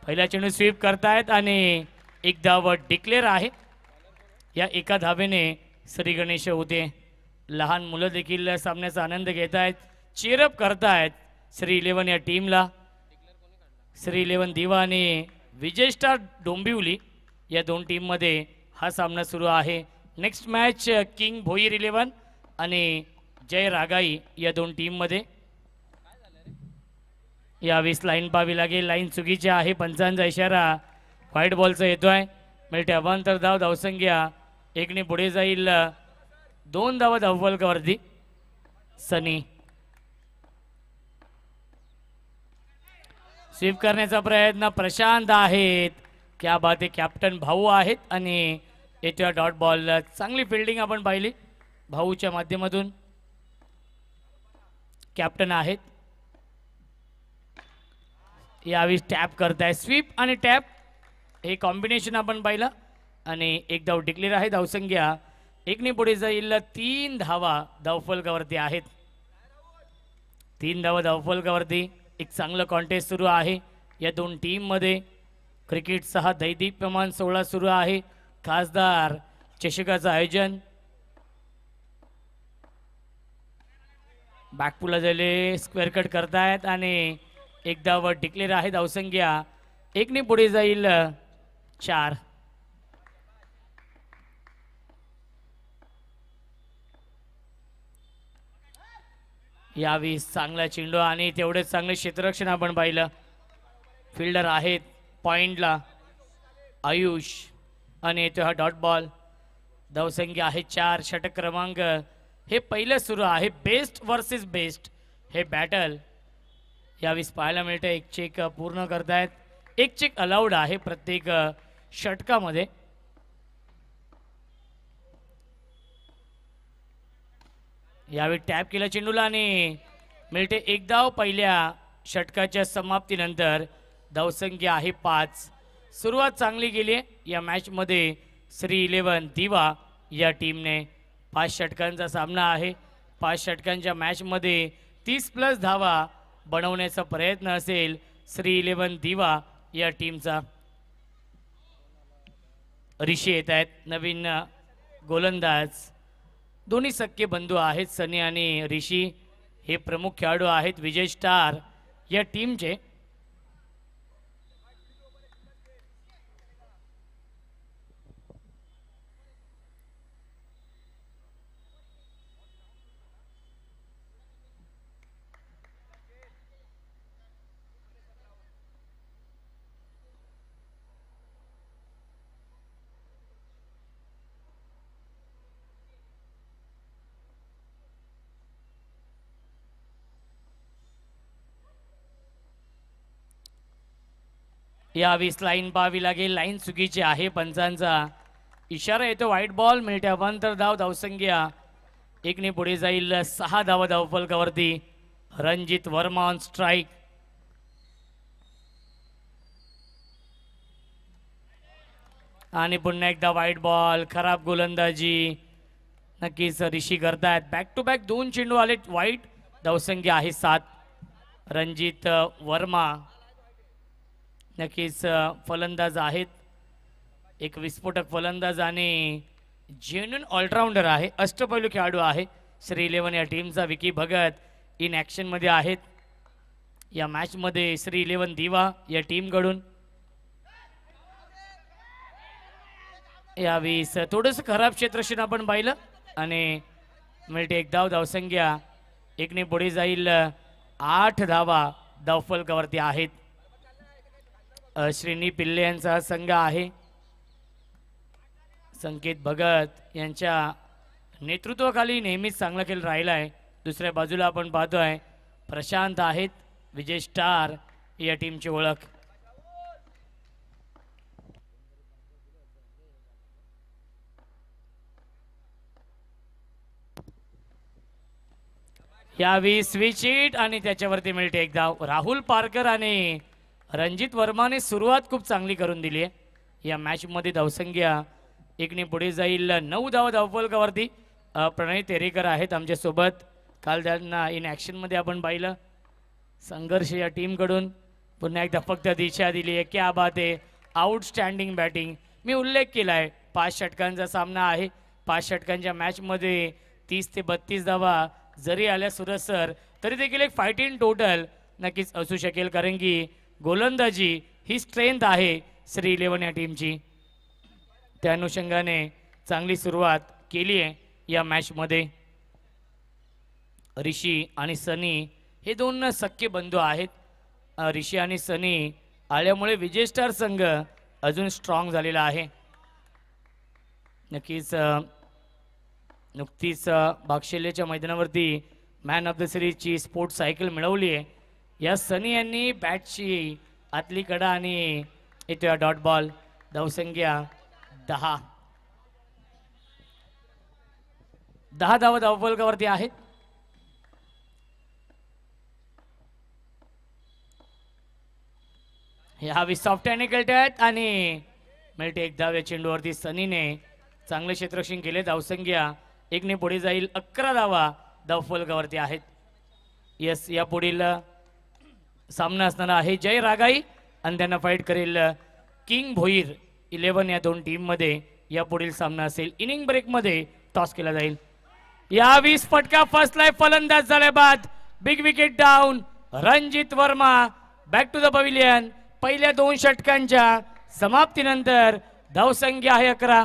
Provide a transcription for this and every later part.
पहिला चेंडू स्वीप करतायत आणि एक धाव डिक्लेअर आहे. या एका धावेने श्री गणेश होते. लहान मुलं देखील सामन्याचा आनंद घेत आहेत, चीरअप करतायत श्री 11 या टीमला. श्री 11 दिवा आणि विजय स्टार डोंबिवली या दोन टीममध्ये हा सामना सुरू आहे. नेक्स्ट मॅच किंग भोईर 11 आणि जय रागाई या दोन टीममध्ये. यावेळेस लाईन पाहावी लागेल, लाईन चुकीची आहे. पंचांचा इशारा व्हाईट बॉलचा येतोय. मिळते अवांतर धाव, धावसंख्या एकने पुढे जाईल. 2 धावा धावफलकावरती. सनी स्वीप करण्याचा प्रयत्न, प्रशांत आहेत. क्या बात आहे, कॅप्टन भाऊ आहेत आणि येतोय डॉट बॉल. चांगली फिल्डिंग आपण पाहिली भाऊच्या माध्यमातून. कॅप्टन आहेत. यावेळी टॅप करताय, स्वीप आणि टॅप हे कॉम्बिनेशन आपण पाहिलं आणि एक धाव डिक्लेअर आहे. धावसंख्या एकने पुढे जाईल. 3 धावा धावफलकावरती आहेत. 3 धावा धावफलकावरती. एक चांगलं कॉन्टेस्ट सुरू आहे या दोन टीममध्ये. क्रिकेटचा हा दैदिप्यमान सोहळा सुरू आहे. खासदार चषकाचं आयोजन. बॅकपुला झाले, स्क्वेअर कट करतायत आणि एक धाव डिक्लेअर आहे. धावसंख्या एकने पुढे जाईल. 4. यावेळी चांगला चेंडू आणि तेवढेच चांगले क्षेत्ररक्षण आपण पाहिलं. फिल्डर आहेत पॉइंटला आयुष आणि येतो हा डॉट बॉल. धावसंख्या आहे 4. षटक क्रमांक हे पहिलं सुरू आहे. बेस्ट वर्सेस बेस्ट हे बॅटल यावेळी पाहायला मिळतं. एक चेक पूर्ण करतायत. एक चेक अलाउड आहे प्रत्येक षटकामध्ये. यावेळी टॅप केला चेंडूला आणि मिळते एक धाव. पहिल्या षटकाच्या समाप्तीनंतर धावसंख्या आहे 5. सुरुवात चांगली केली आहे या मॅचमध्ये श्री 11 दिवा या टीमने. 5 षटकांचा सामना आहे. 5 षटकांच्या मॅचमध्ये 30+ धावा बनवण्याचा प्रयत्न असेल श्री 11 दिवा या टीमचा. ऋषी येत आहेत नवीन गोलंदाज. दोन्ही सख्खे बंधू आहेत. सनी आणि ऋषी हे प्रमुख खेळाडू आहेत विजय स्टार या टीमचे. यावेळेस लाईन पाहावी लागेल, लाईन चुकीची आहे. पंचांचा इशारा येतो व्हाईट बॉल. मिळते अवांतर धाव. धावसंख्या एकने पुढे जाईल. 6 धावा धावफलकावरती. Ranjit Varma on strike. आणि पुन्हा एकदा व्हाईट बॉल. खराब गोलंदाजी नक्कीच ऋषी करतायत. बॅक टू बॅक 2 चेंडू आले व्हाईट. धावसंख्या आहे 7. रणजित वर्मा नक्कीच फलंदाज आहेत. एक विस्फोटक फलंदाज आणि जेन्युइन ऑलराऊंडर आहे. अष्टपैलू खेळाडू आहे श्री 11 या टीमचा. विकी भगत इन ॲक्शनमध्ये आहेत या मॅचमध्ये श्री 11 दिवा या टीमकडून. यावेळेस थोडंसं खराब क्षेत्रक्षण आपण पाहिलं आणि मिळते एक धाव. धावसंख्या एकने पुढे जाईल. 8 धावा धावफलकावरती आहेत. श्रीनी पिल्ले यांचा संघ आहे. संकेत भगत यांच्या नेतृत्वाखाली नेहमीच चांगला खेळ राहिला आहे. दुसऱ्या बाजूला आपण पाहतोय प्रशांत आहेत विजय स्टार या टीमची ओळख. यावेळी स्विच हिट आणि त्याच्यावरती मिळते एक धाव. राहुल पारकर आणि रणजित वर्माने सुरुवात खूप चांगली करून दिली आहे या मॅचमध्ये. धावसंख्या एकने पुढे जाईल. 9 धावा धावफलकावरती. प्रणय तेरेकर आहेत आमच्यासोबत. काल त्यांना इन ॲक्शनमध्ये आपण पाहिलं. संघर्ष या टीमकडून पुन्हा एकदा फक्त दिशा दिली आहे. क्या बात आहे, आउटस्टँडिंग बॅटिंग. मी उल्लेख केला आहे 5 षटकांचा सामना आहे. 5 षटकांच्या मॅचमध्ये 30 ते 32 धावा जरी आल्या सुरज सर तरी देखील एक फायटिंग टोटल नक्कीच असू शकेल, कारण की गोलंदाजी ही स्ट्रेंथ आहे श्री 11 या टीमची. त्या अनुषंगाने चांगली सुरुवात केली आहे या मॅचमध्ये. ऋषी आणि सनी हे दोन सख्खे बंधू आहेत. ऋषी आणि सनी आल्यामुळे विजय स्टार संघ अजून स्ट्रॉंग झालेला आहे. नक्कीच नुकतीच बागशेल्याच्या मैदानावरती मॅन ऑफ द सिरीजची स्पोर्ट्स सायकल मिळवली आहे. या सनी यांनी बॅटची आतली कडा आणि येतो या डॉट बॉल. धावसंख्या 10 धावा धावफलकावरती आहेत. ह्यावी सॉफ्ट हँड खेळतात आणि मिळते एक धाव. या चेंडूवरती सनीने चांगले क्षेत्ररक्षण केले. धावसंख्या 1 ने पुढे जाईल. 11 धावा धावफलकावरती आहेत. यस, या पुढील सामना असणार आहे जय रागाई आणि त्यांना फाईट करेल किंग भोईर 11 या दोन टीम मध्ये. या पुढील सामना असेल इनिंग ब्रेक मध्ये टॉस केला जाईल. या 20 फटका फर्स्ट लाईफ फलंदाज झाल्या बाद. Big wicket down. Ranjit Varma back to the pavilion. पहिल्या 2 षटकांच्या समाप्तीनंतर धावसंख्या आहे 11.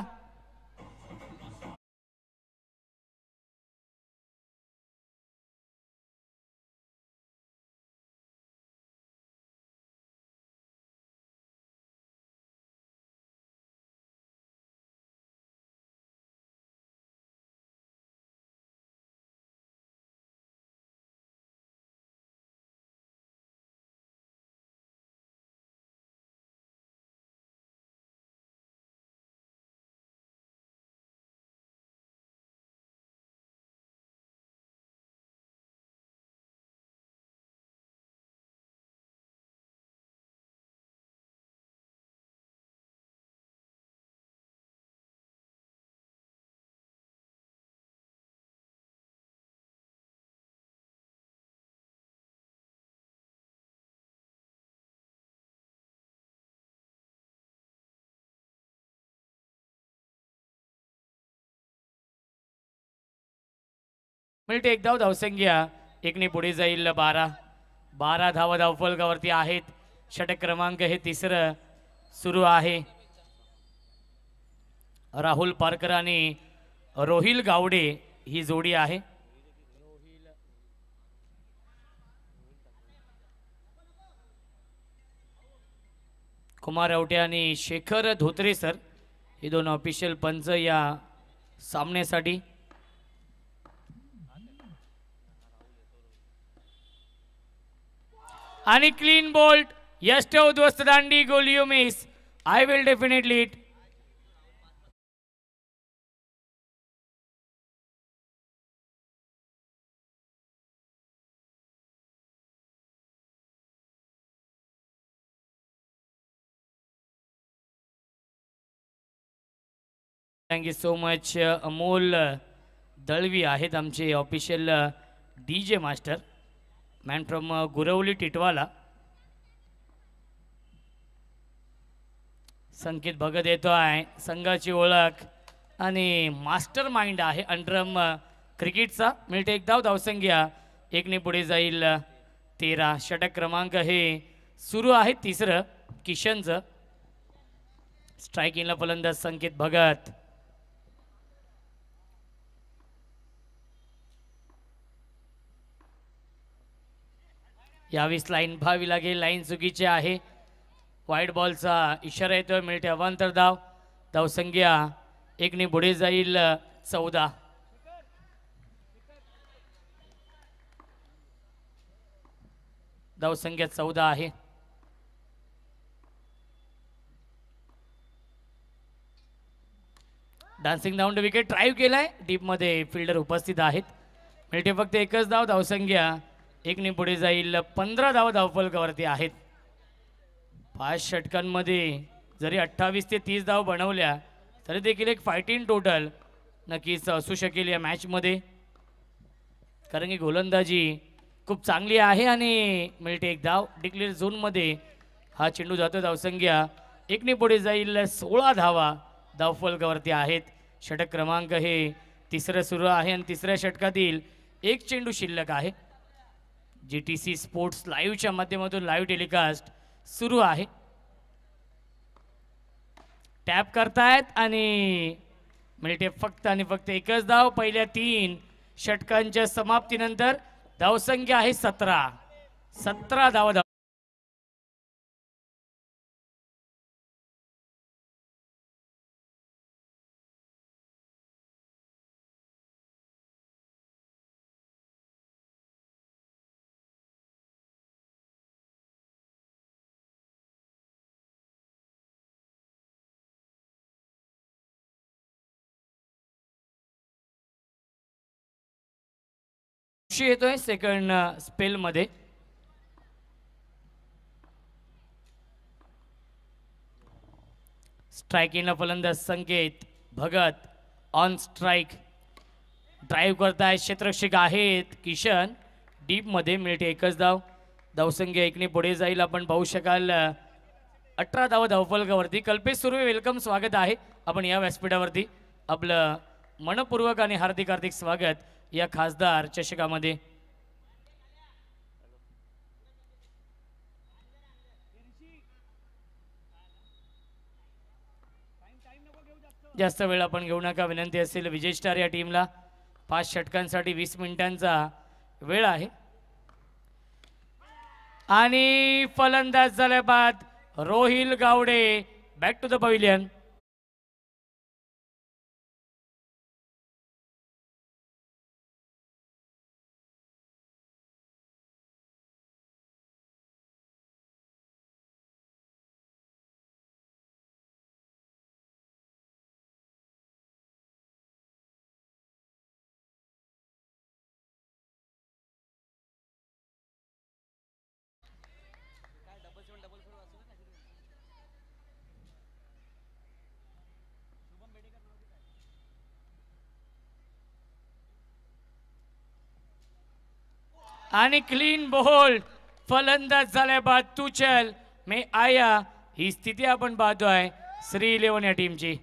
मिळते एक धाव. धावसंख्या 1 ने पुढे जाईल. 12 धावा धावफलकावरती आहेत. षटक क्रमांक हे 3रं सुरू आहे. राहुल पारकर आणि रोहिल गावडे ही जोडी आहे. कुमार आवटे आणि शेखर धोत्रे सर हे दोन ऑफिशियल पंच या सामन्यासाठी. आणि क्लीन बोल्ट. यष्ट उद्ध्वस्त दांडी. गोल you miss. I will definitely it. Thank you so much. Amol Dalvi आहेत आमचे official DJ master. Man from Gurvali Titwala. Sanket Bhagat येतो आहे. संघाची ओळख आणि मास्टर माइंड आहे अंडरम क्रिकेटचा. मिळते एक धाव. धावसंख्या 1 ने पुढे जाईल. 13. षटक क्रमांक हे सुरू आहे 3रं किशनचं. स्ट्रायकिंगला फलंदाज संकेत भगत. यावेळेस लाईन भावी लागेल. लाईन चुकीची आहे. वाईट बॉलचा इशारा येतोय. मिळते अवांतर धाव. धावसंख्या 1 ने पुढे जाईल. 14. धावसंख्या 14 आहे. Dancing down to wicket drive केलाय. डीप मध्ये फिल्डर उपस्थित आहेत. मिळते फक्त 1च धाव. धावसंख्या 1 ने पुढे जाईल. 15 धावा धावफलकावरती आहेत. 5 षटकांमध्ये जरी 28 ते 30 धाव बनवल्या तरी देखील एक फायटिंग टोटल नक्कीच असू शकेल या मॅचमध्ये, कारण की गोलंदाजी खूप चांगली आहे आणि मिळते एक धाव. डिक्लेअर झोनमध्ये हा चेंडू जातो. धावसंख्या एकने पुढे जाईल. 16 धावा धावफलकावरती आहेत. षटक क्रमांक हे तिसरं सुरू आहे आणि तिसऱ्या षटकातील एक चेंडू शिल्लक आहे. GTC स्पोर्ट्स लाईव्हच्या माध्यमातून लाईव्ह टेलिकास्ट सुरू आहे. टॅप करतायत आणि मिळते फक्त आणि फक्त एकच धाव. पहिल्या 3 षटकांच्या समाप्तीनंतर धावसंख्या आहे 17 धावा. येतोय सेकंड स्पेल मध्ये. स्ट्रायकिंगला फलंदाज संकेत भगत ऑन स्ट्राईक. ड्राईव्ह करताय क्षेत्ररक्षक आहेत किशन. डीप मध्ये मिळते एकच धाव. धावसंख्या एकने पुढे जाईल. आपण पाहू शकाल 18 धावा धावफलकावरती. कल्पेश सुर्वे वेलकम, स्वागत आहे आपण या व्यासपीठावरती. आपलं मनपूर्वक आणि हार्दिक हार्दिक स्वागत या खासदार चषकामध्ये. जास्त वेळ आपण घेऊ नका, विनंती असेल. विजय स्टार या टीमला 5 षटकांसाठी 20 मिनिटांचा वेळ आहे. आणि फलंदाज झाल्या बाद Rohil Gawade. Back to the pavilion. आणि क्लीन बोल्ड. फलंदाज झाल्या बाद तुचल मे आया. ही स्थिती आपण पाहतोय श्री 11 या टीमची.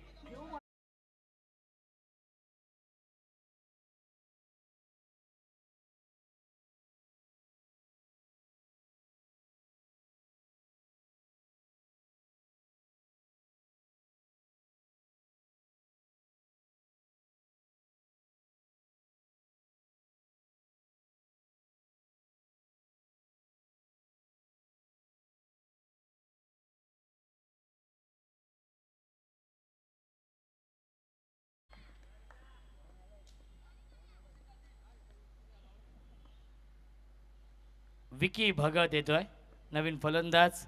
विकी भगत येतोय नवीन फलंदाज.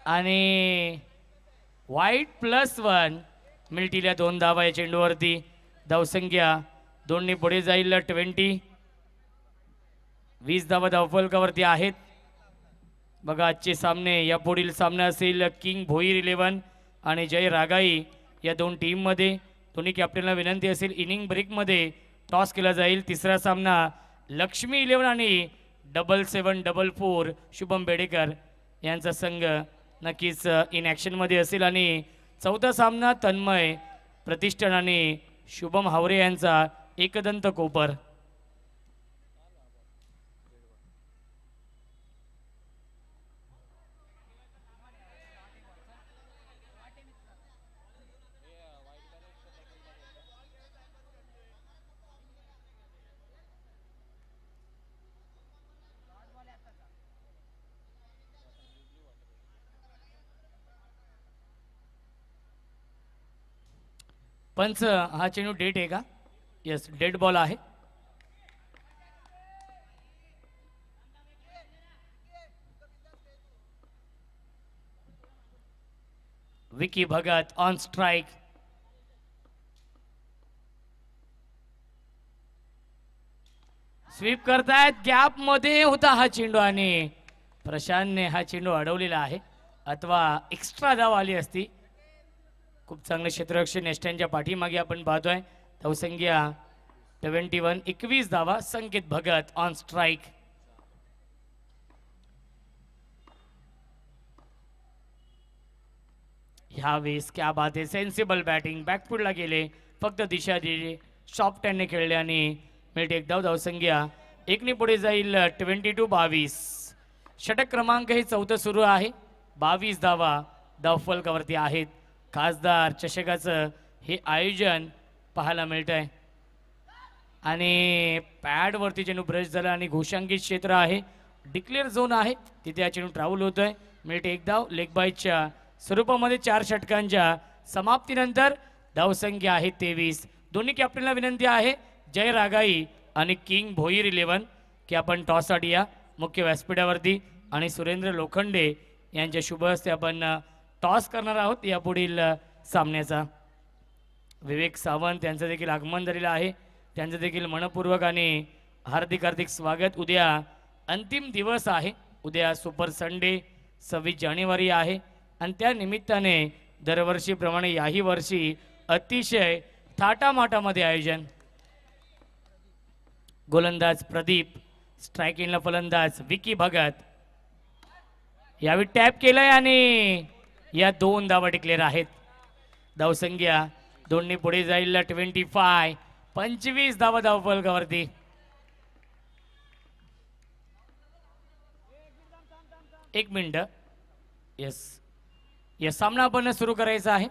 आणि वाईट +1 मिळतील 2 धावा या चेंडूवरती. धावसंख्या 2 ने पुढे जाईल. 20 धावा धावफलकावरती आहेत. बघा आजचे सामने, या पुढील सामना असेल किंग भोईर 11 आणि जय रागाई या 2 टीममध्ये. दोन्ही कॅप्टनला विनंती असेल इनिंग ब्रेकमध्ये टॉस केला जाईल. तिसरा सामना लक्ष्मी 11 आणि 7744 शुभम बेडेकर यांचा संघ नक्कीच इन ॲक्शनमध्ये असेल. आणि चौथा सामना तन्मय प्रतिष्ठान आणि शुभम हावरे यांचा एकदंत कोपर. पंच हा चेंडू डेट आहे का? यस, डेड बॉल आहे. Vicky Bhagat on strike. Sweep करतायत, गॅप मध्ये होता हा चेंडू आणि प्रशांतने हा चेंडू अडवलेला आहे, अथवा एक्स्ट्रा धाव आली असती. खूप चांगले क्षेत्ररक्षण नेस्टनच्या पाठीमागे आपण पाहतोय. धावसंख्या 21, 21 धावा. संकेत भगत ऑन स्ट्राइक. ह्यावेळेस क्या बात आहे, सेन्सिबल बॅटिंग, बॅकफुटला गेले, फक्त दिशा दिली, शॉर्ट टॅनने खेळले आणि मिळते एक धाव. धावसंख्या 1 पुढे जाईल. 22-22. षटक क्रमांक हे 4थं सुरू आहे. 22 धावा धावफलकावरती आहेत. खासदार चषकाचं हे आयोजन पाहायला मिळत आहे आणि पॅडवरती चेंडू ब्रश झाला आणि घोषांकित क्षेत्र आहे, डिक्लेअर झोन आहे, तिथे हा चेंडू ट्रॅव्हल होतोय. मिळते एक धाव. लेग बाईटच्या स्वरूपामध्ये 4 षटकांच्या समाप्तीनंतर धावसंख्या आहे 23. दोन्ही कॅप्टनला विनंती आहे, जय रागाई आणि किंग भोईर 11, की आपण टॉससाठी या मुख्य व्यासपीठावरती आणि सुरेंद्र लोखंडे यांच्या शुभ हस्ते आपण टॉस करणार आहोत या पुढील सामन्याचा. विवेक सावंत यांचं देखील आगमन झालेलं आहे, त्यांचं देखील मनपूर्वक आणि हार्दिक हार्दिक स्वागत. उद्या अंतिम दिवस आहे, उद्या सुपर संडे 26 जानेवारी आहे आणि त्या निमित्ताने दरवर्षीप्रमाणे याही वर्षी अतिशय थाटामाटामध्ये आयोजन. गोलंदाज प्रदीप, स्ट्रायकिंगला फलंदाज विकी भगत. यावेळी टॅप केलंय आणि या 2 धावा डिक्लेअर आहेत. धावसंख्या 2 पुढे जाईल. 25, 25 धावा धावफलकावरती. एक मिनिट. यस, सामना आपण सुरू करायचा आहे.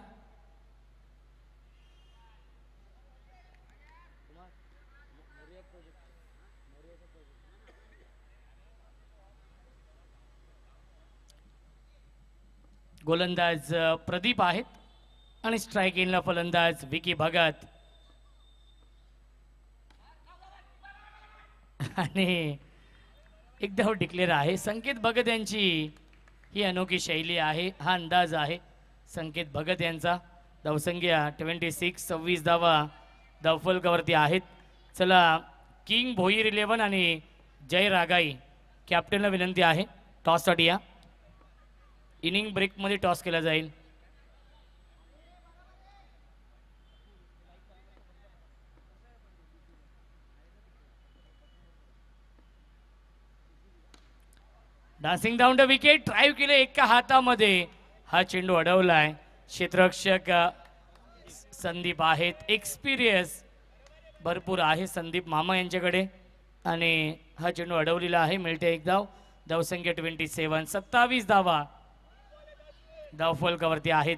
गोलंदाज प्रदीप आहेत आणि स्ट्रायकिंगला फलंदाज विकी भगत. आणि एक धाव डिक्लेअर आहे. संकेत भगत यांची ही अनोखी शैली आहे, हा अंदाज आहे संकेत भगत यांचा. धावसंख्या 26, 26 धावा धावफलकावरती आहेत. चला, किंग भोईर 11 आणि जय रागाई कॅप्टनला विनंती आहे, टॉससाठी या. इनिंग ब्रेकमध्ये टॉस केला जाईल. Dancing down the wicket, drive केले एका हातामध्ये, हा चेंडू अडवलाय. क्षेत्ररक्षक संदीप आहेत, एक्सपिरियन्स भरपूर आहे संदीप मामा यांच्याकडे आणि हा चेंडू अडवलेला आहे. मिळते एक धाव. धावसंख्या 27, 27 धावा धावफलकावरती आहेत.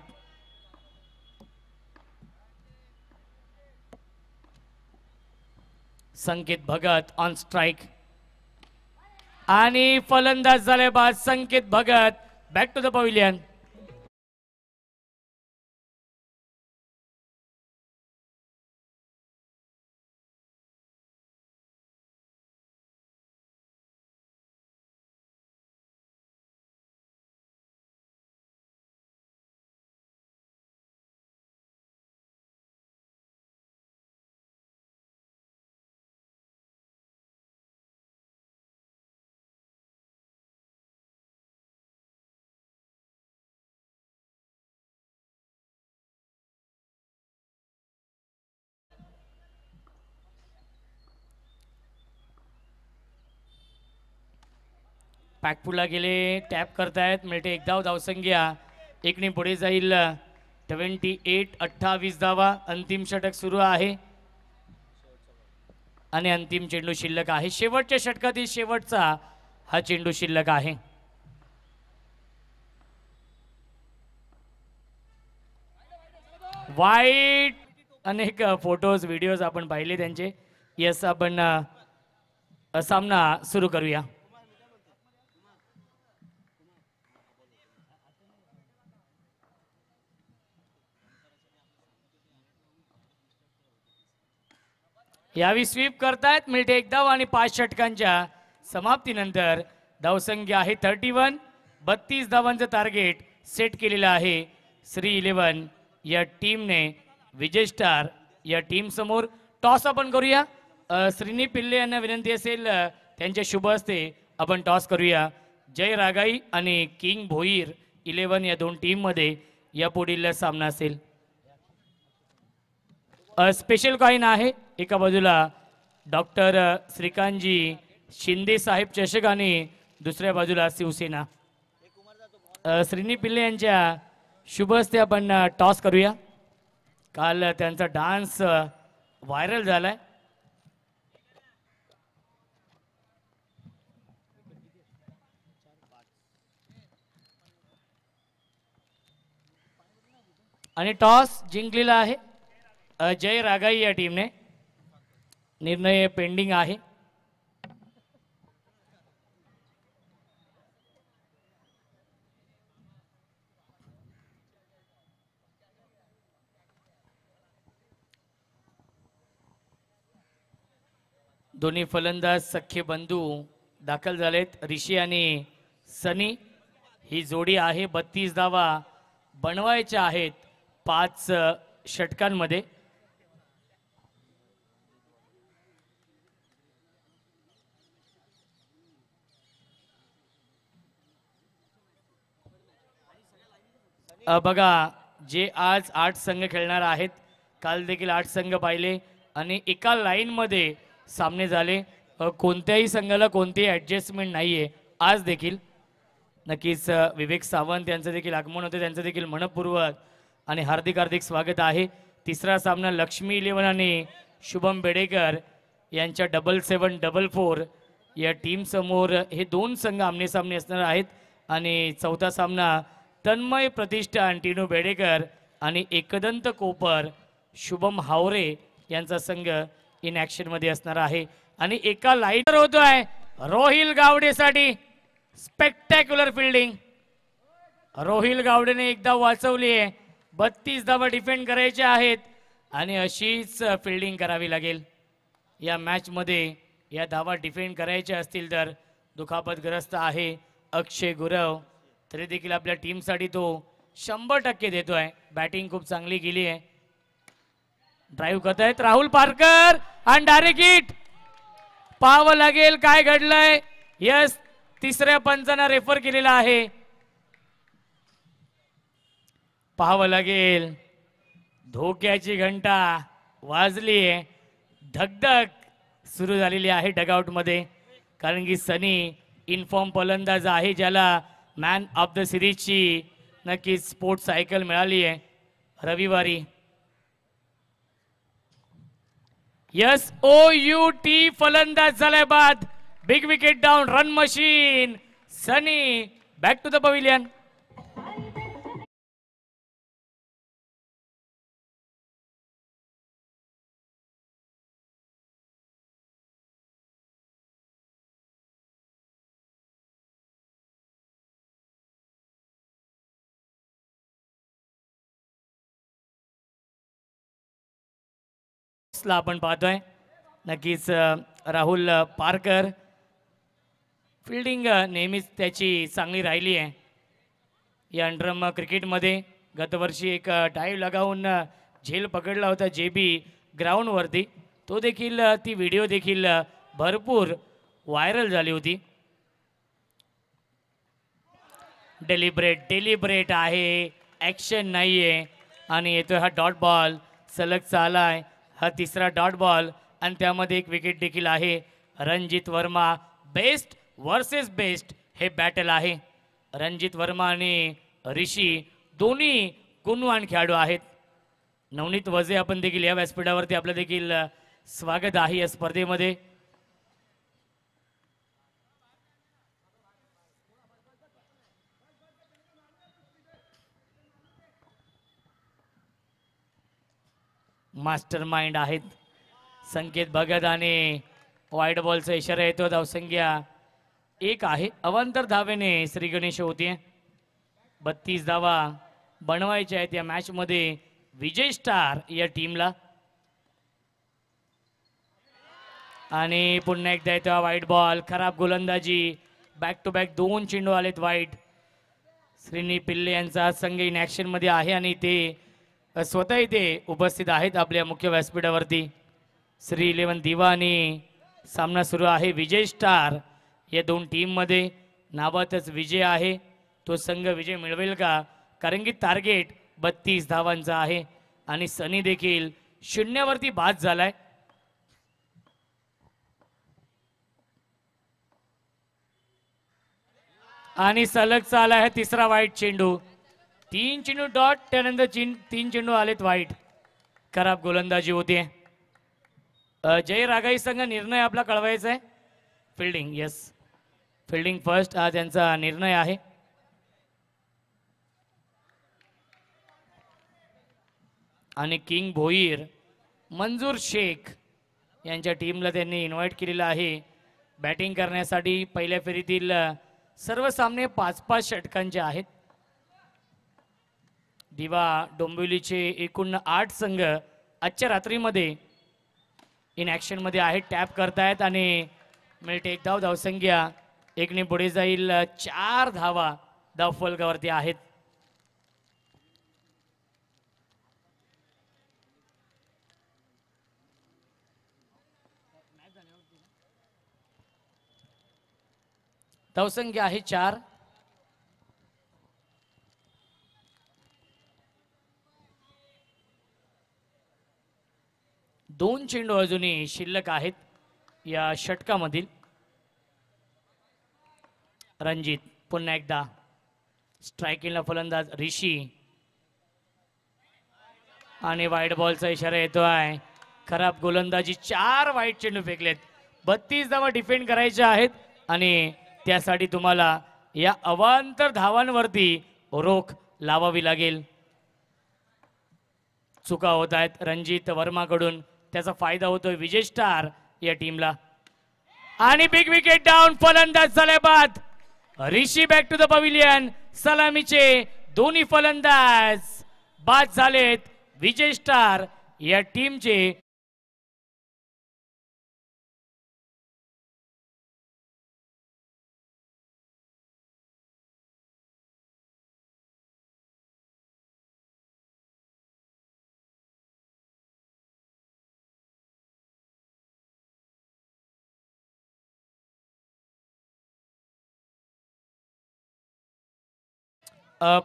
संकेत भगत ऑन स्ट्राइक आणि फलंदाज झाले बाद Sanket Bhagat. Back to the pavilion. पॅकपूलला गेले, टॅप करतायत. मिळते एक धाव. धावसंख्या 1 पुढे जाईल. 28, 28 धावा. अंतिम षटक सुरू आहे आणि अंतिम चेंडू शिल्लक आहे. शेवटच्या षटकातील शेवटचा हा चेंडू शिल्लक आहे. वाईट. अनेक फोटोज व्हिडिओज आपण पाहिले त्यांचे. यस, आपण सामना सुरू करूया. यावी स्वीप करतायत. मिळते एक धाव आणि 5 षटकांच्या समाप्तीनंतर धावसंख्या आहे 31. 32 धावांचं टार्गेट सेट केलेलं आहे श्री 11 या टीमने. विजय स्टार या टीम समोर टॉस आपण करूया. श्रीनी पिल्ले यांना विनंती असेल त्यांच्या शुभ हस्ते आपण टॉस करूया. जय रागाई आणि किंग भोईर 11 या दोन टीम मध्ये या पुढील सामना असेल. स्पेशल कॉइन आहे एका बाजूला डॉक्टर श्रीकांतजी शिंदे साहेब चषक आणि दुसऱ्या बाजूला शिवसेना. श्रीनी पिल्ले यांच्या शुभ हस्ते आपण टॉस करूया. काल त्यांचा डान्स व्हायरल झालाय. आणि टॉस जिंकलेला आहे जय रागाई या टीमने. निर्णय पेंडिंग आहे. दोन्ही फलंदाज सख्खे बंधू दाखल झालेत. ऋषी आणि सनी ही जोडी आहे. 32 धावा बनवायच्या आहेत 5 षटकांमध्ये. बघा जे आज 8 संघ खेळणार आहेत. काल देखील 8 संघ पाहिले आणि एका लाईन मध्ये सामने झाले. कोणत्याही संघाला कोणतीही ॲडजस्टमेंट नाही आहे. आज देखील नक्कीच विवेक सावंत यांचं देखील आगमन होते. त्यांचं देखील मनपूर्वक आणि हार्दिक हार्दिक स्वागत आहे. तिसरा सामना लक्ष्मी 11 आणि शुभम बेडेकर यांच्या 7744 या टीम समोर हे दोन संघ आमने सामने असणार आहेत. आणि चौथा सामना तन्मय प्रतिष्ठान टिनू बेडेकर आणि एकदंत कोपर शुभम हावरे यांचा संघ इन ॲक्शन मध्ये असणार आहे. आणि एका लाईटर होतोय रोहिल गावडेसाठी स्पेक्टॅक्युलर फिल्डिंग. रोहिल गावडेने एकदा वाचवली आहे. 32 धावा डिफेंड करायचे आहेत आणि अशीच फिल्डिंग करावी लागेल या मॅच मध्ये. या धावा डिफेंड करायच्या असतील तर दुखापतग्रस्त आहे अक्षय गुरव, तरी देखील आपल्या टीमसाठी तो 100% देतोय. बॅटिंग खूप चांगली गेली आहे. ड्राईव्ह करतायत राहुल पारकर आणि डायरेक्ट हिट. पाहावं लागेल काय घडलंय. यस, तिसऱ्या पंचांना रेफर केलेला आहे. पाहावं लागेल. धोक्याची घंटा वाजली आहे. धगधग सुरू झालेली आहे डगआउट मध्ये. कारण की सनी इनफॉर्म फलंदाज आहे ज्याला मॅन ऑफ द सिरीजची नक्कीच स्पोर्ट्स सायकल मिळाली आहे रविवारी. SOUT फलंदाज झालाय बाद. Big wicket down. Run machine Sunny back to the pavilion. ला आपण पाहतोय नक्कीच राहुल पारकर. फिल्डिंग नेहमीच त्याची चांगली राहिली आहे या अंडरम क्रिकेटमध्ये. गतवर्षी एक डाईव्ह लगावून झेल पकडला होता JB ग्राउंडवरती. तो देखील ती व्हिडिओ देखील भरपूर व्हायरल झाली होती. डेलिब्रेट आहे. ॲक्शन नाही आहे आणि येतोय हा डॉट बॉल. सलग चालाय हा तिसरा डॉट बॉल आणि त्यामध्ये एक विकेट देखील आहे. Ranjit Verma best versus best हे बॅटल आहे. रणजित वर्मा आणि ऋषी दोन्ही गुणवान खेळाडू आहेत. नवनीत वजे आपण देखील या व्यासपीठावरती आपलं देखील स्वागत आहे या स्पर्धेमध्ये. मास्टर माइंड आहेत संकेत भगत आणि वाईट बॉलचा इशारा येतो. धावसंख्या 1 आहे. अवांतर धावेने श्री गणेश होते. 32 धावा बनवायच्या आहेत या मॅच मध्ये विजय स्टार या टीमला. आणि पुन्हा एकदा येतो वाईट बॉल. खराब गोलंदाजी. बॅक टू बॅक 2 चेंडू आलेत वाईट. श्रीनी पिल्ले यांचा संघ इन ॲक्शन मध्ये आहे आणि ते स्वतः इथे उपस्थित आहेत आपल्या मुख्य व्यासपीठावरती. श्री 11 दिवा आणि सामना सुरू आहे. विजय स्टार या दोन टीम मध्ये नावातच विजय आहे. तो संघ विजय मिळवेल का? कारण की टार्गेट 32 धावांचा आहे आणि सनी देखील शून्यावरती बाद झालाय. आणि सलग चाल आहे तिसरा वाईट चेंडू. 3 चेंडू डॉट, त्यानंतर 3 चेंडू आलेत वाईट. खराब गोलंदाजी होते. जय रागाई संघ निर्णय आपला कळवायचा आहे. फिल्डिंग, यस, फिल्डिंग फर्स्ट हा त्यांचा निर्णय आहे. आणि किंग भोईर मंजूर शेख यांच्या टीमला त्यांनी इन्व्हाइट केलेलं आहे बॅटिंग करण्यासाठी. पहिल्या फेरीतील सर्व सामने 5-5 षटकांचे आहेत. दिवा डोंबिवलीचे एकूण 8 संघ आजच्या रात्रीमध्ये इन ॲक्शन मध्ये आहेत. टॅप करतायत आणि मिळते 1 धाव. धावसंख्या 1ने पुढे जाईल. 4 धावा धावफलकावरती आहेत. धावसंख्या आहे 4. दोन चेंडू अजूनही शिल्लक आहेत या षटकामधील. रणजित पुन्हा एकदा स्ट्रायकिंगला फलंदाज ऋषी आणि वाईट बॉलचा इशारा येतोय. खराब गोलंदाजी. 4 वाईट चेंडू फेकलेत. 32 धावा डिफेंड करायच्या आहेत आणि त्यासाठी तुम्हाला या अवांतर धावांवरती रोख लावावी लागेल. चुका होत आहेत रणजित वर्माकडून. त्याचा फायदा होतोय विजय स्टार या टीमला. आणि बिग विकेट डाऊन. फलंदाज झाले बाद. ऋषी बॅक टू द पविलियन. सलामीचे दोन्ही फलंदाज बाद झालेत. विजय स्टार या टीमचे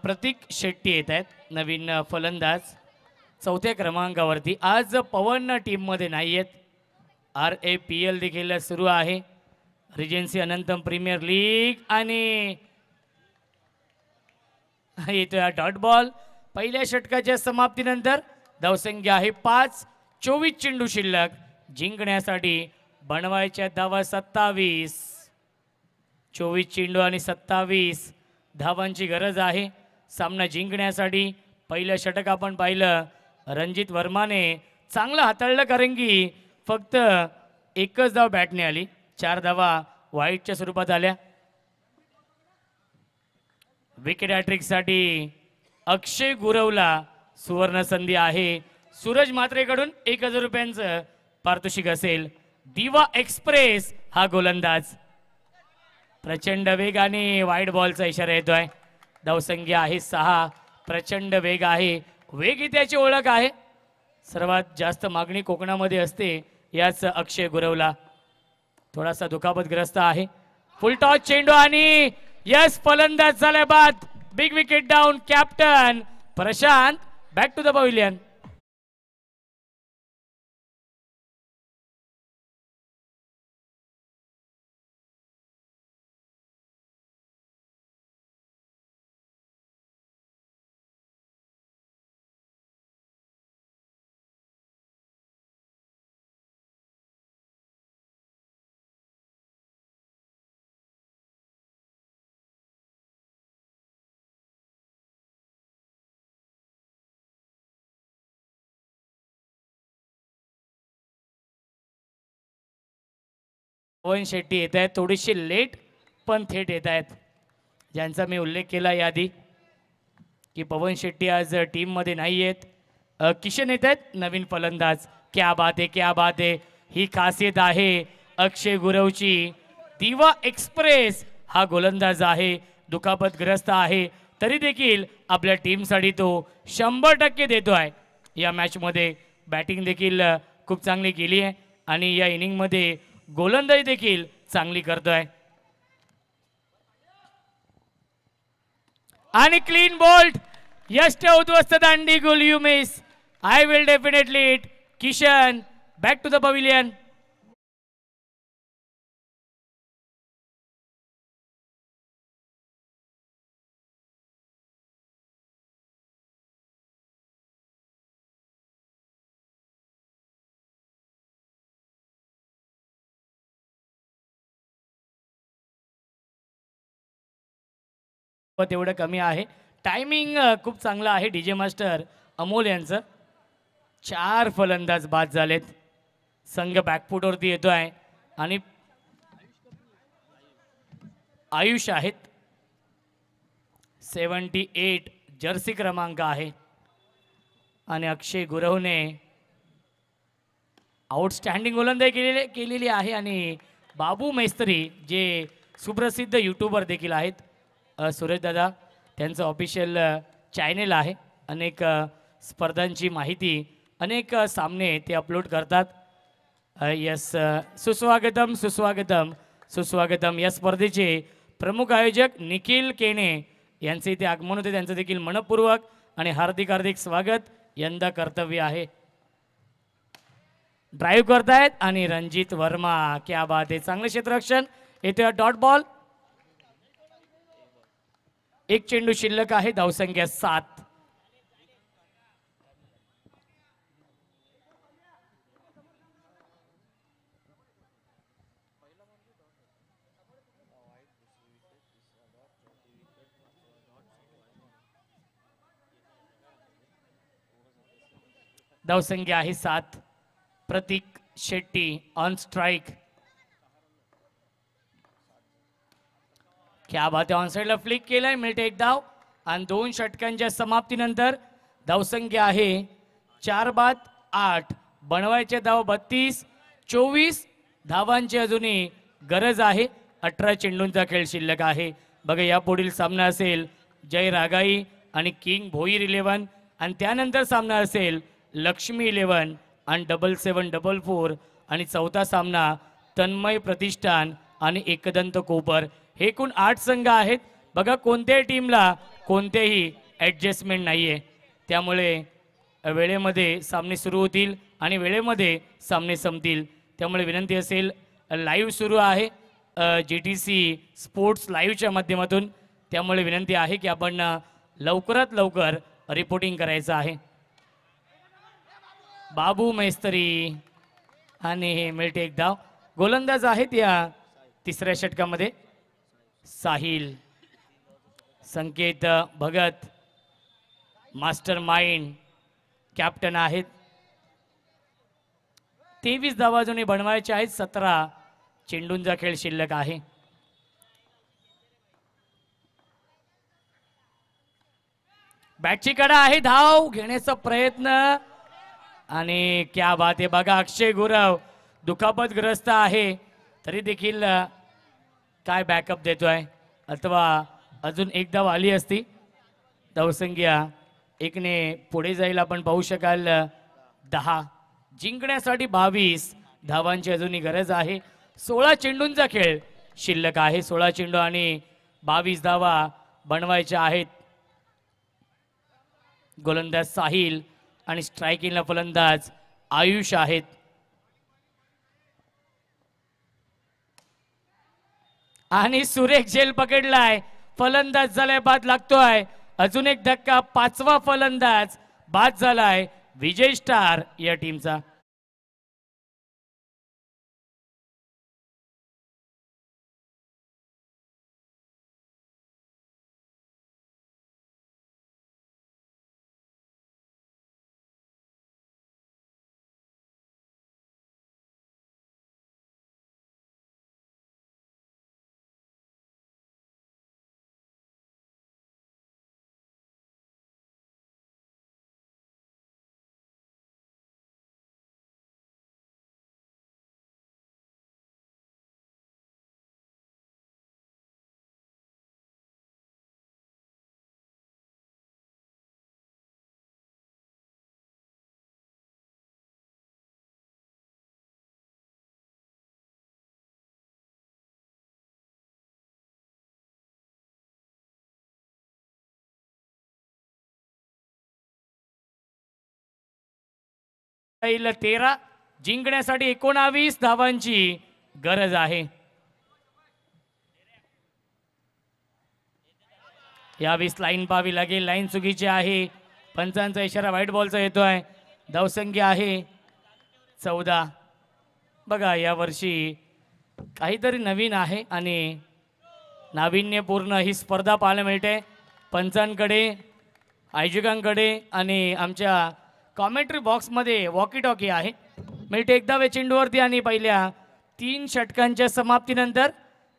प्रतीक शेट्टी येत आहेत नवीन फलंदाज 4थ्या क्रमांकावरती. आज पवन टीम मध्ये नाही आहेत. RAPL देखील सुरू आहे. रिजन्सी अनंतम प्रीमियर लीग आणि येतोय डॉट बॉल. पहिल्या षटकाच्या समाप्तीनंतर धावसंख्या आहे 5. 24 चेंडू शिल्लक. जिंकण्यासाठी बनवायच्या धावा 27. 24 चेंडू आणि 27 धावांची गरज आहे सामना जिंकण्यासाठी. पहिलं षटक आपण पाहिलं रणजित वर्माने चांगलं हाताळलं कारण की फक्त 1च धाव बॅटने आली. 4 धावा वाईटच्या स्वरूपात आल्या. विकेट हॅट्रिकसाठी अक्षय गुरवला सुवर्ण संधी आहे. सूरज म्हात्रेकडून 1000 रुपयांचं पारितोषिक असेल. दिवा एक्सप्रेस हा गोलंदाज. प्रचंड वेग आणि वाईट बॉलचा इशारा येतोय. धावसंख्या आहे 6. प्रचंड वेग आहे. वेग ही त्याची ओळख आहे. सर्वात जास्त मागणी कोकणामध्ये असते याच अक्षय गुरवला. थोडासा दुखापतग्रस्त आहे. फुल टॉस चेंडू आणि यस फलंदाज झाले बाद. Big wicket down. Captain Prashant back to the pavilion. Pawan Shetty येत आहेत. थोडीशी लेट पण थेट येत आहेत. ज्यांचा मी उल्लेख केला याआधी की पवन शेट्टी आज टीम मध्ये नाही आहेत. किशन येत आहेत नवीन फलंदाज. क्या बात आहे, क्या बात आहे. ही खासियत आहे अक्षय गुरवची. दिवा एक्सप्रेस हा गोलंदाज आहे. दुखापतग्रस्त आहे तरी देखील आपल्या टीमसाठी तो 100% देतो आहे. या मॅच मध्ये बॅटिंग देखील खूप चांगली केली आहे. आणि या इनिंगमध्ये गोलंदाजी देखील चांगली करतोय. आणि क्लीन बोल्ट. यष्ट उद्ध्वस्त दांडी गोल you miss. I will definitely it. Kishan back to the pavilion. तेवढं कमी आहे. टायमिंग खूप चांगलं आहे. डीजे मास्टर अमोल यांचं. 4 फलंदाज बाद झालेत. संघ बॅकफुटवरती येतोय आणि आयुष आहेत. 78 जर्सी क्रमांक आहे. आणि अक्षय गुरवने आउटस्टँडिंग गोलंदाजी केलेली आहे. आणि बाबू मेस्त्री जे सुप्रसिद्ध यूट्यूबर देखील आहेत, सुरेश दादा, त्यांचं ऑफिशियल चॅनेल आहे. अनेक स्पर्धांची माहिती, अनेक सामने ते अपलोड करतात. यस, सुस्वागतम सुस्वागतम सुस्वागतम. या स्पर्धेचे प्रमुख आयोजक निखिल केणे यांचे इथे आगमन होते. त्यांचं देखील मनपूर्वक आणि हार्दिक हार्दिक स्वागत. यंदा कर्तव्य आहे. ड्राईव्ह करतायत आणि रणजित वर्मा, क्या बात आहे. चांगलं क्षेत्ररक्षण. येतोय डॉट बॉल. एक चेंडू शिल्लक आहे. धावसंख्या 7. धावसंख्या आहे 7. प्रतीक शेट्टी ऑन स्ट्राइक. क्या बात आहे. ऑन साइडला फ्लिक केलाय. मिळते एक धाव. आणि 2 षटकांच्या समाप्तीनंतर धावसंख्या आहे 4 बाद 8. बनवायचे धाव 32. 24 धावांची अजूनही गरज आहे. 18 चेंडूंचा खेळ शिल्लक आहे. बघा, यापुढील सामना असेल जय रागाई आणि किंग भोईर 11. आणि त्यानंतर सामना असेल लक्ष्मी 11 आणि 7744. आणि चौथा सामना तन्मय प्रतिष्ठान आणि एकदंत कोपर. हे एकूण 8 संघ आहेत. बघा, कोणत्याही टीमला कोणतेही ॲडजस्टमेंट नाही आहे. त्यामुळे वेळेमध्ये सामने सुरू होतील आणि वेळेमध्ये सामने संपतील. त्यामुळे विनंती असेल, लाईव्ह सुरू आहे GTC स्पोर्ट्स लाईव्हच्या माध्यमातून. त्यामुळे विनंती आहे की आपण लवकरात लवकर रिपोर्टिंग करायचं आहे. बाबू मेस्त्री आणि हे मिळते एक धाव. गोलंदाज आहेत या तिसऱ्या षटकामध्ये साहिल, संकेत भगत, मास्टर माइंड कॅप्टन आहेत. 23 धावा अजूनही बनवायचे आहेत. 17 चेंडूंचा खेळ शिल्लक आहे. बॅटची कडा आहे. धाव घेण्याचा प्रयत्न आणि क्या बात आहे. बघा, अक्षय गुरव दुखापतग्रस्त आहे तरी देखील काय बॅकअप देतोय. अथवा अजून एक धाव आली असती. धावसंख्या 1ने पुढे जाईल. आपण पाहू शकाल 10. जिंकण्यासाठी 22 धावांची अजूनही गरज आहे. 16 चेंडूंचा खेळ शिल्लक आहे. 16 चेंडू आणि 22 धावा बनवायच्या आहेत. गोलंदाज साहिल आणि स्ट्रायकिंगला फलंदाज आयुष आहेत. आणि सुरेख झेल पकडलाय. फलंदाज झालाय, बाद लागतोय. अजून एक धक्का. 5वा फलंदाज बाद झालाय विजय स्टार या टीमचा. येईल 13, जिंकण्यासाठी 19 धावांची गरज आहे. यावेळेस लाईन पाहावी लागेल, लाईन चुकीची आहे. पंचांचा इशारा व्हाईट बॉलचा येतोय. धावसंख्या आहे 14. बघा यावर्षी काहीतरी नवीन आहे आणि नाविन्यपूर्ण ही स्पर्धा पाहायला मिळते. पंचांकडे, आयोजकांकडे आणि आमच्या कॉमेंट्री बॉक्समध्ये वॉकी टॉकी आहे. मिळते एकदा वे चेंडूवरती आणि पहिल्या 3 षटकांच्या समाप्तीनंतर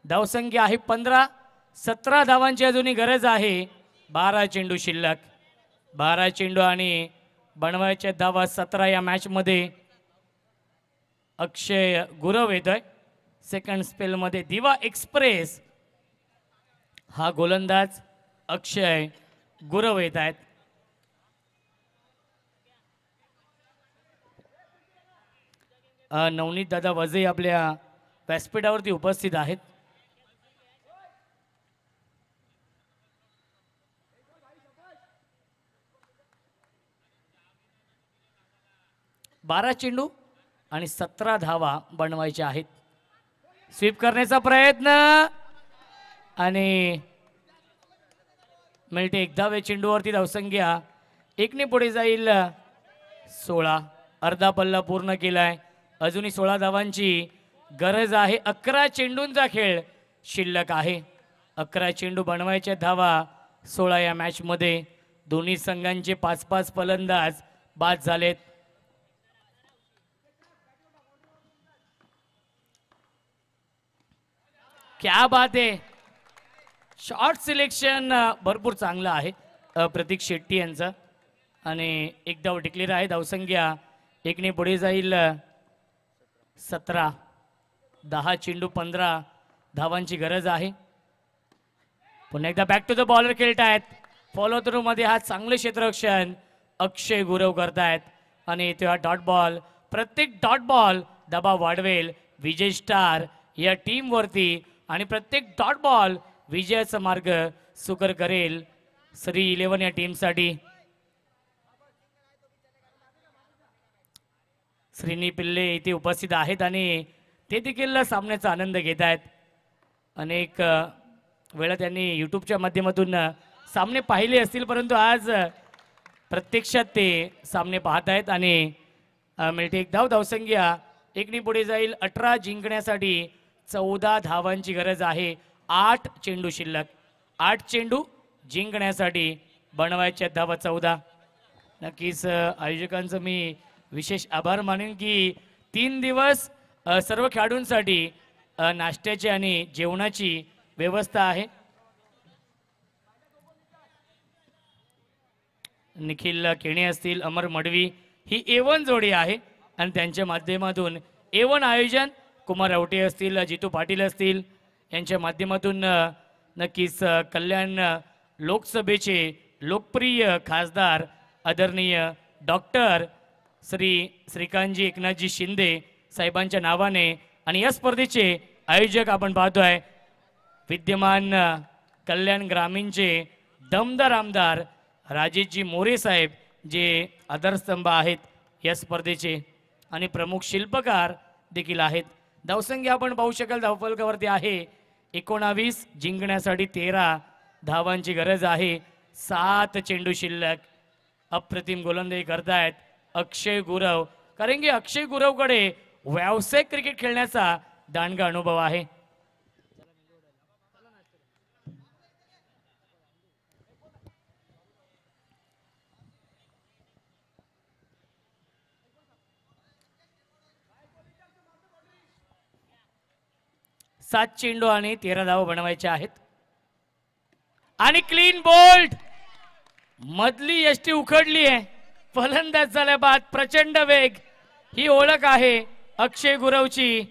धावसंख्या आहे 15. 17 धावांची अजूनही गरज आहे. 12 चेंडू शिल्लक. 12 चेंडू आणि बनवायच्या धावा 17 या मॅचमध्ये. अक्षय गुरव येतोय. सेकंड स्पेलमध्ये दिवा एक्सप्रेस हा गोलंदाज अक्षय गुरव येत आहेत. नवनीत दादा वजे आपल्या व्यासपीठावरती उपस्थित आहेत. बारा चेंडू आणि 17 धावा बनवायच्या आहेत. स्वीप करण्याचा प्रयत्न आणि मिळते 11व्या चेंडूवरती धावसंख्या 1ने पुढे जाईल 16. अर्धा पल्ला पूर्ण केलाय. अजूनही 16 धावांची गरज आहे. 11 चेंडूंचा खेळ शिल्लक आहे. 11 चेंडू बनवायच्या धावा 16 या मॅचमध्ये. दोन्ही संघांचे 5-5 फलंदाज बाद झालेत. क्या बात आहे. शॉर्ट सिलेक्शन भरपूर चांगलं आहे प्रतीक शेट्टी यांचं. आणि एक धाव डिक्लेअर आहे. धावसंख्या 1ने पुढे जाईल 17. 10 चेंडू 15 धावांची गरज आहे. पुन्हा एकदा बॅक टू द बॉलर खेळतायत. फॉलो थ्रू मध्ये हा चांगलं क्षेत्ररक्षण अक्षय गुरव करतायत आणि तो हा डॉट बॉल. प्रत्येक डॉट बॉल दबाव वाढवेल विजय स्टार या टीम वरती आणि प्रत्येक डॉट बॉल विजयाचा मार्ग सुकर करेल श्री 11 या टीमसाठी. श्रीनी पिल्ले इथे उपस्थित आहेत आणि ते देखील सामन्याचा आनंद घेत आहेत. अनेक वेळा त्यांनी यूट्यूबच्या माध्यमातून सामने पाहिले असतील, परंतु आज प्रत्यक्षात ते सामने पाहत आहेत. आणि मिळते एक धाव. धावसंख्या 1ने पुढे जाईल 18. जिंकण्यासाठी 14 धावांची गरज आहे. 8 चेंडू शिल्लक. 8 चेंडू जिंकण्यासाठी बनवायच्या धावा 14. नक्कीच आयोजकांचं मी विशेष आभार मानेन की 3 दिवस सर्व खेळाडूंसाठी नाश्त्याची आणि जेवणाची व्यवस्था आहे. निखिल केणे असतील, अमर मडवी ही A1 जोडी आहे आणि त्यांच्या माध्यमातून A1 आयोजन कुमार आवटे असतील, जितू पाटील असतील यांच्या माध्यमातून नक्कीच कल्याण लोकसभेचे लोकप्रिय खासदार आदरणीय डॉक्टर श्रीकांतजी एकनाथजी शिंदे साहेबांच्या नावाने आणि या स्पर्धेचे आयोजक आपण पाहतोय विद्यमान कल्याण ग्रामीणचे दमदार आमदार राजेशजी मोरे साहेब जे आधारस्तंभ आहेत या स्पर्धेचे आणि प्रमुख शिल्पकार देखील आहेत. धावसंख्या आपण पाहू शकाल धावफलकावरती आहे 19. जिंकण्यासाठी 13 धावांची गरज आहे. 7 चेंडू शिल्लक. अप्रतिम गोलंदाजी करतायत अक्षय गुरव, कारण की अक्षय गुरवकडे व्यावसायिक क्रिकेट खेळण्याचा दांडगा अनुभव आहे. सात चेंडू आणि 13 धावा बनवायच्या आहेत. आणि क्लीन बोल्ड. मधली यष्टी उखडली आहे. फलंदाज झाल्या बाद प्रचंड वेग ही ओळख आहे अक्षय गुरवची,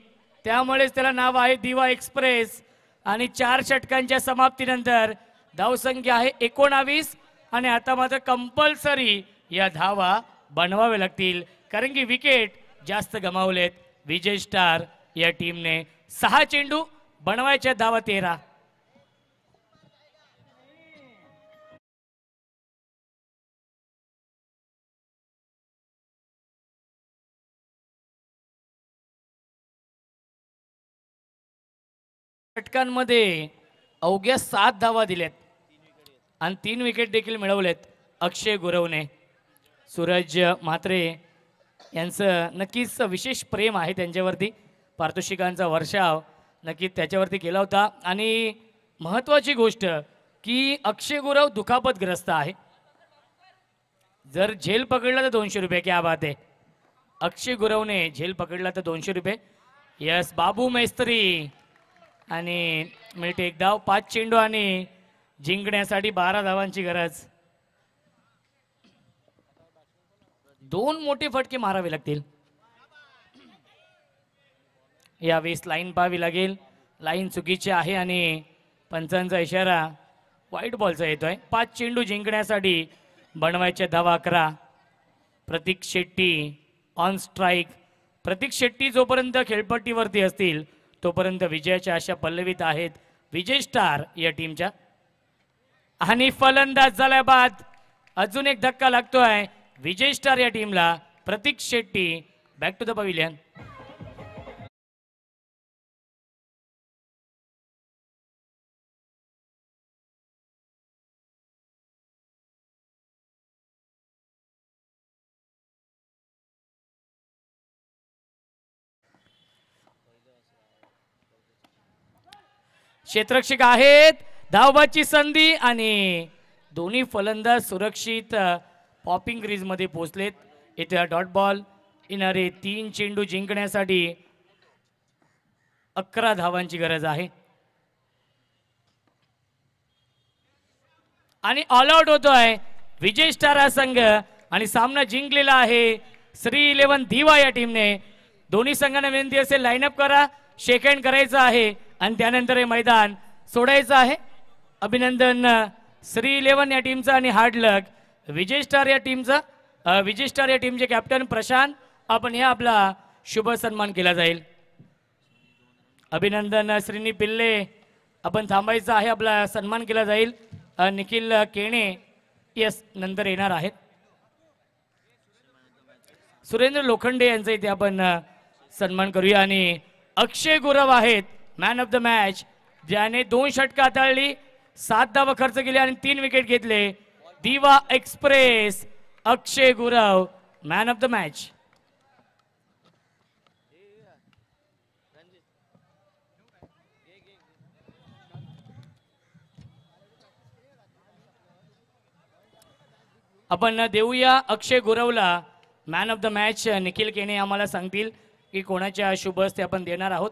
त्यामुळेच त्याला नाव आहे दिवा एक्सप्रेस. आणि 4 षटकांच्या समाप्तीनंतर धावसंख्या आहे 19 आणि आता मात्र कंपल्सरी या धावा बनवावे लागतील कारण की विकेट जास्त गमावलेत विजय स्टार या टीमने. 6 चेंडू बनवायच्या धावा 13. षटकांमध्ये अवघ्या 7 धावा दिल्यात आणि 3 विकेट देखील मिळवलेत अक्षय गुरवने. सूरज म्हात्रे यांचं नक्कीच विशेष प्रेम आहे त्यांच्यावरती. पारितोषिकांचा वर्षाव नक्कीच त्याच्यावरती केला होता. आणि महत्त्वाची गोष्ट की अक्षय गुरव दुखापतग्रस्त आहे. जर झेल पकडला तर 200 रुपये. क्या बात आहे. अक्षय गुरवने झेल पकडला तर 200 रुपये. यस बाबू मेस्त्री आणि मिळते एक धाव. 5 चेंडू आणि जिंकण्यासाठी 12 धावांची गरज. 2 मोठे फटके मारावे लागतील. यावेळेस लाईन पाहावी लागेल. लाईन चुकीची आहे आणि पंचांचा इशारा व्हाईट बॉलचा येतोय. 5 चेंडू जिंकण्यासाठी बनवायचे धावा 11. प्रतीक शेट्टी ऑन स्ट्राईक. प्रतीक शेट्टी जोपर्यंत खेळपट्टीवरती असतील तोपर्यंत विजयाच्या आशा पल्लवीत आहेत विजय स्टार या टीमच्या. आणि फलंदाज झाल्या बाद अजून एक धक्का लागतोय विजय स्टार या टीमला. Pratik Shetty back to the pavilion. क्षेत्ररक्षक आहेत. धावबाची संधी आणि दोन्ही फलंदाज सुरक्षित पॉपिंग क्रीज मध्ये पोहोचलेत. इथे डॉट बॉल येणारे 3 चेंडू जिंकण्यासाठी 11 धावांची गरज आहे. आणि ऑल आउट होतोय विजय स्टार हा संघ आणि सामना जिंकलेला आहे श्री 11 दिवा या टीमने. दोन्ही संघांना विनंती असेल लाईनअप करा. शेक हँड करायचं आहे आणि त्यानंतर हे मैदान सोडायचं आहे. अभिनंदन श्री 11 या टीमचा आणि हार्ड लक विजय स्टार या टीमचा. विजय स्टार या टीमचे कॅप्टन प्रशांत आपण हे आपला शुभ सन्मान केला जाईल. अभिनंदन श्रीनी पिल्ले आपण थांबायचं आहे. आपला सन्मान केला जाईल. निखिल केणे यस नंतर येणार आहेत. सुरेंद्र लोखंडे यांचा इथे आपण सन्मान करूया. आणि अक्षय गुरव आहेत मॅन ऑफ द मॅच ज्याने 2 षटकं हाताळली 7 धावा खर्च केले आणि 3 विकेट घेतले. Diva express Akshay Gurav man of the match. आपण देऊया अक्षय गुरवला man of the match. Nikhil Kene आम्हाला सांगतील की कोणाच्या शुभ हस्ते आपण देणार आहोत.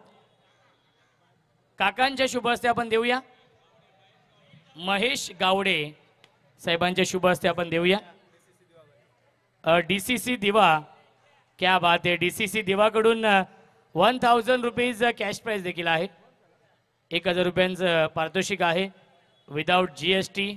काकांच्या शुभ हस्ते आपण देऊया. महेश गावडे साहेबांच्या शुभ हस्ते आपण देऊया. डीसीसी दिवा क्या बात आहे. डीसीसी दिवाकडून 1000 रुपीज कॅश प्राइज देखील आहे. 1000 रुपयांचं पारितोषिक आहे विदाउट GST.